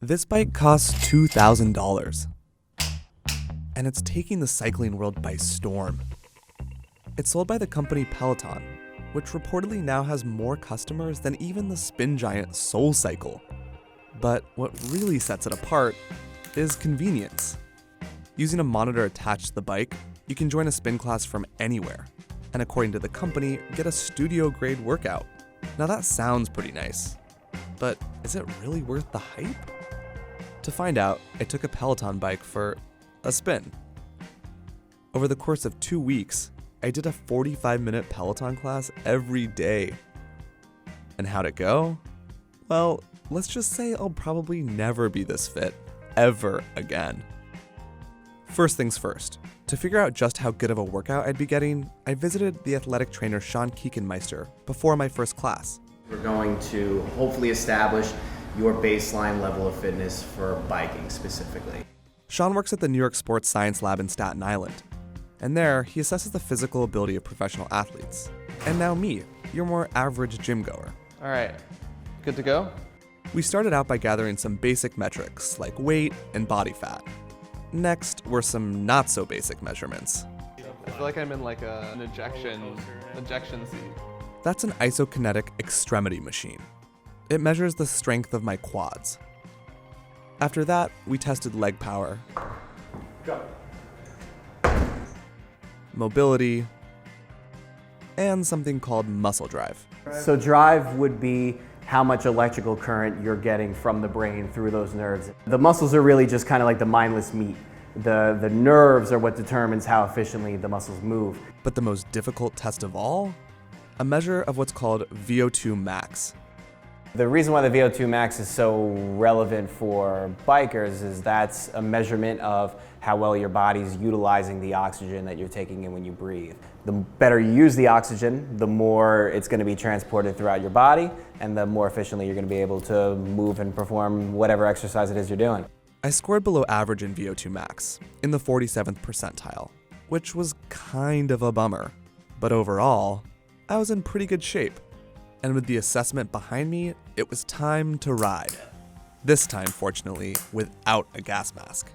This bike costs $2,000, and it's taking the cycling world by storm. It's sold by the company Peloton, which reportedly now has more customers than even the spin giant SoulCycle. But what really sets it apart is convenience. Using a monitor attached to the bike, you can join a spin class from anywhere, and according to the company, get a studio-grade workout. Now that sounds pretty nice, but is it really worth the hype? To find out, I took a Peloton bike for a spin. Over the course of 2 weeks, I did a 45-minute Peloton class every day. And how'd it go? Well, let's just say I'll probably never be this fit, ever again. First things first, to figure out just how good of a workout I'd be getting, I visited the athletic trainer Sean Kiekenmeister before my first class. We're going to hopefully establish your baseline level of fitness for biking specifically. Sean works at the New York Sports Science Lab in Staten Island, and there he assesses the physical ability of professional athletes. And now me, your more average gym goer. All right, good to go? We started out by gathering some basic metrics like weight and body fat. Next were some not so basic measurements. I feel like I'm in like an ejection seat. That's an isokinetic extremity machine. It measures the strength of my quads. After that, we tested leg power, mobility, and something called muscle drive. So drive would be how much electrical current you're getting from the brain through those nerves. The muscles are really just kind of like the mindless meat. The nerves are what determines how efficiently the muscles move. But the most difficult test of all? A measure of what's called VO2 max. The reason why the VO2 max is so relevant for bikers is that's a measurement of how well your body's utilizing the oxygen that you're taking in when you breathe. The better you use the oxygen, the more it's going to be transported throughout your body, and the more efficiently you're going to be able to move and perform whatever exercise it is you're doing. I scored below average in VO2 max, in the 47th percentile, which was kind of a bummer. But overall, I was in pretty good shape. And with the assessment behind me, it was time to ride. This time, fortunately, without a gas mask.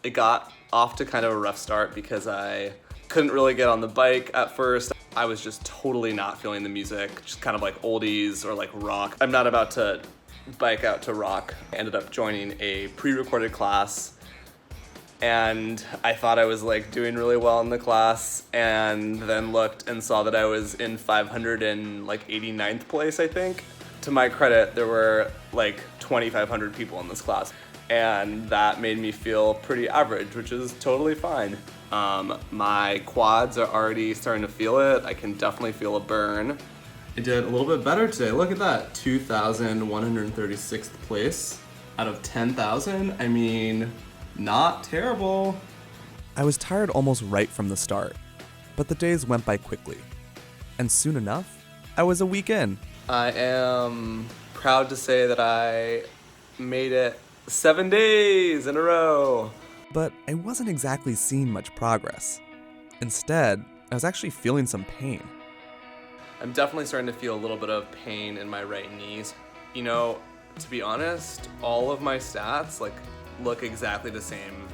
It got off to kind of a rough start because I couldn't really get on the bike at first. I was just totally not feeling the music, just kind of like oldies or like rock. I'm not about to bike out to rock. I ended up joining a pre-recorded class, and I thought I was like doing really well in the class, and then looked and saw that I was in 589th place, I think. To my credit, there were like 2,500 people in this class, and that made me feel pretty average, which is totally fine. My quads are already starting to feel it. I can definitely feel a burn. I did a little bit better today. Look at that, 2,136th place out of 10,000. I mean, not terrible. I was tired almost right from the start, but the days went by quickly. And soon enough, I was a week in. I am proud to say that I made it 7 days in a row. But I wasn't exactly seeing much progress. Instead, I was actually feeling some pain. I'm definitely starting to feel a little bit of pain in my right knees. You know, to be honest, all of my stats look exactly the same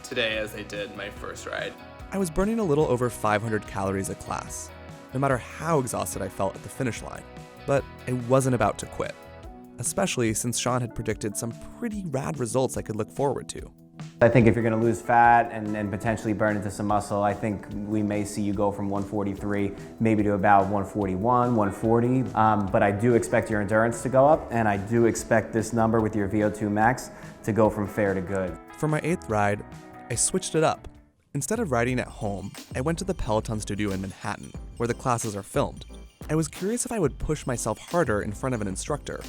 today as they did my first ride. I was burning a little over 500 calories a class, no matter how exhausted I felt at the finish line. But I wasn't about to quit, especially since Sean had predicted some pretty rad results I could look forward to. I think if you're going to lose fat and potentially burn into some muscle, I think we may see you go from 143 maybe to about 141, 140. But I do expect your endurance to go up, and I do expect this number with your VO2 max to go from fair to good. For my 8th ride, I switched it up. Instead of riding at home, I went to the Peloton studio in Manhattan, where the classes are filmed. I was curious if I would push myself harder in front of an instructor,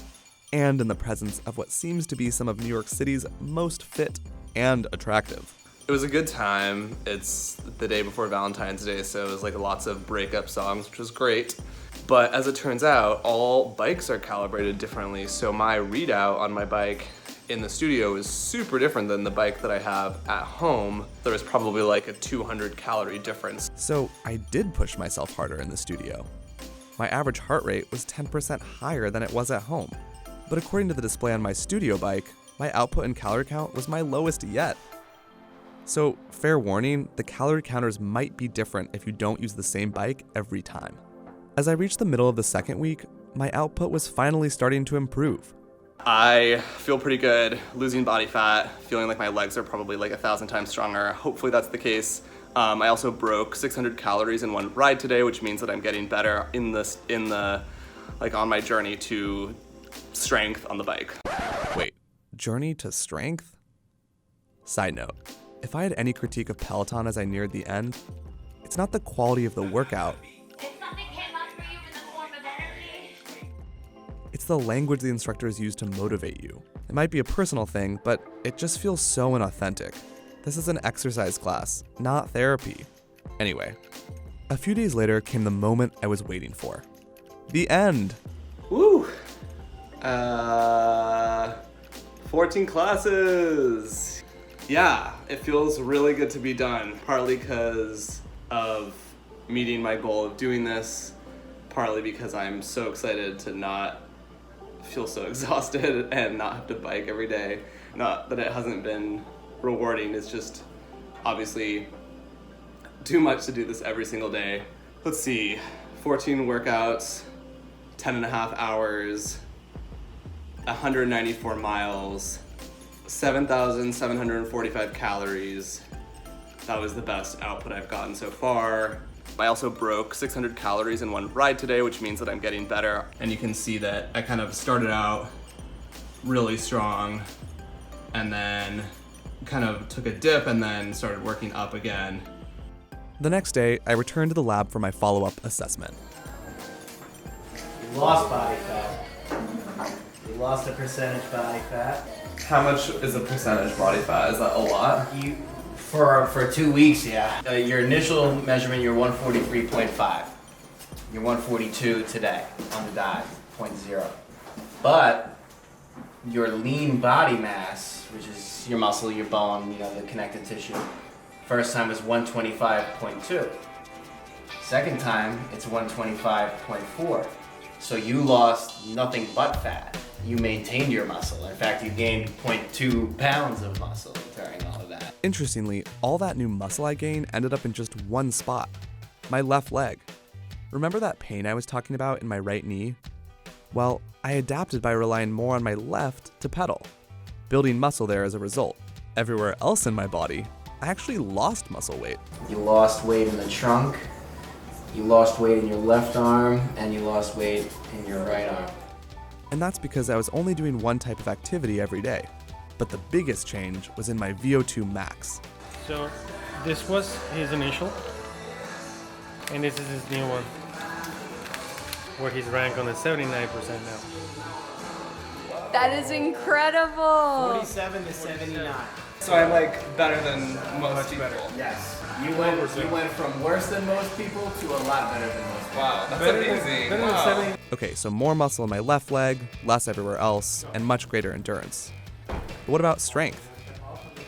and in the presence of what seems to be some of New York City's most fit and attractive. It was a good time. It's the day before Valentine's Day, so it was like lots of breakup songs, which was great. But as it turns out, all bikes are calibrated differently, so my readout on my bike in the studio is super different than the bike that I have at home. There was probably like a 200 calorie difference. So I did push myself harder in the studio. My average heart rate was 10% higher than it was at home. But according to the display on my studio bike, my output and calorie count was my lowest yet. So, fair warning, the calorie counters might be different if you don't use the same bike every time. As I reached the middle of the second week, my output was finally starting to improve. I feel pretty good, losing body fat, feeling like my legs are probably like 1,000 times stronger. Hopefully that's the case. I also broke 600 calories in one ride today, which means that I'm getting better on my journey to strength on the bike. Wait, journey to strength? Side note, if I had any critique of Peloton as I neared the end, it's not the quality of the workout. It's the language the instructors use to motivate you. It might be a personal thing, but it just feels so inauthentic. This is an exercise class, not therapy. Anyway, a few days later came the moment I was waiting for. The end! Woo! 14 classes! Yeah, it feels really good to be done, partly because of meeting my goal of doing this, partly because I'm so excited to not feel so exhausted and not have to bike every day. Not that it hasn't been rewarding, it's just obviously too much to do this every single day. Let's see, 14 workouts, 10.5 hours, 194 miles, 7,745 calories. That was the best output I've gotten so far. I also broke 600 calories in one ride today, which means that I'm getting better. And you can see that I kind of started out really strong and then kind of took a dip and then started working up again. The next day, I returned to the lab for my follow-up assessment. You lost body fat. You lost a percentage body fat. How much is a percentage body fat? Is that a lot? For 2 weeks, yeah. Your initial measurement, you're 143.5. You're 142 today on the diet, 0.0. But your lean body mass, which is your muscle, your bone, the connective tissue, first time was 125.2. Second time, it's 125.4. So you lost nothing but fat. You maintained your muscle. In fact, you gained 0.2 pounds of muscle during all of that. Interestingly, all that new muscle I gained ended up in just one spot, my left leg. Remember that pain I was talking about in my right knee? Well, I adapted by relying more on my left to pedal, building muscle there as a result. Everywhere else in my body, I actually lost muscle weight. You lost weight in the trunk, you lost weight in your left arm, and you lost weight in your right arm. And that's because I was only doing one type of activity every day. But the biggest change was in my VO2 max. So this was his initial, and this is his new one, where he's ranked on the 79% now. That is incredible. 47 to 79. So I'm better than most people. Yes. You went from worse than most people to a lot better than most people. Wow, that's amazing. Better than Wow. 70. Okay, so more muscle in my left leg, less everywhere else, and much greater endurance. But what about strength?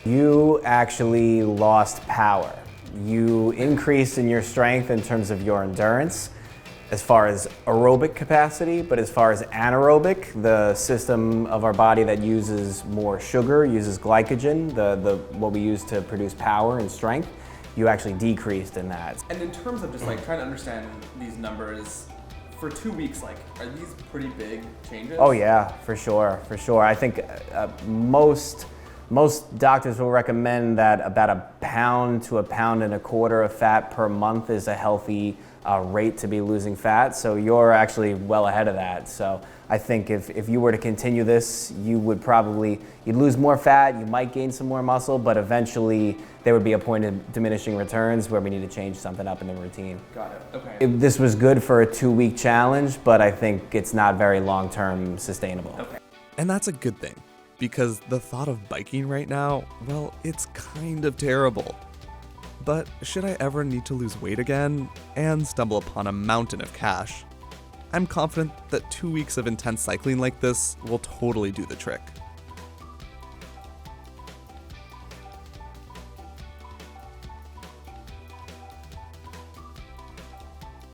You actually lost power. You increased in your strength in terms of your endurance as far as aerobic capacity, but as far as anaerobic, the system of our body that uses more sugar, uses glycogen, what we use to produce power and strength, you actually decreased in that. And in terms of just trying to understand these numbers, for 2 weeks, are these pretty big changes? Oh yeah, for sure. I think most doctors will recommend that about 1 pound to 1.25 pounds of fat per month is a healthy rate to be losing fat. So you're actually well ahead of that. So I think if you were to continue this, you'd lose more fat, you might gain some more muscle, but eventually there would be a point of diminishing returns where we need to change something up in the routine. Got it, okay. This was good for a 2-week challenge, but I think it's not very long-term sustainable. Okay. And that's a good thing, because the thought of biking right now, well, it's kind of terrible. But should I ever need to lose weight again and stumble upon a mountain of cash, I'm confident that 2 weeks of intense cycling like this will totally do the trick.